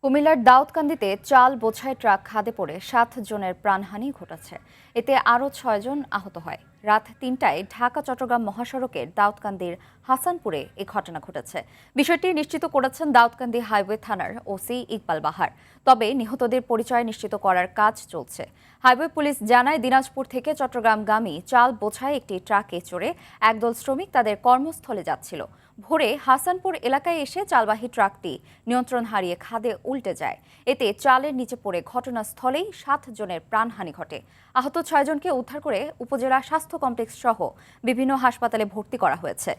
কুমিল্লার দাউদকান্দিতে চাল বোঝাই ট্রাক খাদে পড়ে ৭ জনের প্রাণহানি ঘটেছে। এতে আরও ৬ জন আহত হয়। রাত ৩টায় ঢাকা চট্টগ্রাম মহাসড়কের দাউদকান্দির হাসানপুরে এই ঘটনা ঘটেছে। বিষয়টি নিশ্চিত করেছেন দাউদকান্দি হাইওয়ে থানার ওসি ইকবাল বাহার। তবে নিহতদের পরিচয় নিশ্চিত করার কাজ চলছে। হাইওয়ে পুলিশ জানায়, দিনাজপুর থেকে চট্টগ্রামগামী চাল বোঝাই একটি ট্রাকে চড়ে একদল শ্রমিক তাদের কর্মস্থলে যাচ্ছিল। ভোরে হাসানপুর এলাকায় এসে চালবাহী ট্রাকটি নিয়ন্ত্রণ হারিয়ে খাদে উল্টে যায়। এতে চালের নিচে পড়ে ঘটনাস্থলেই ৭ জনের প্রাণহানি ঘটে। আহত ৬ জনকে উদ্ধার করে উপজেলা স্বাস্থ্য কমপ্লেক্স সহ বিভিন্ন হাসপাতালে ভর্তি করা হয়েছে।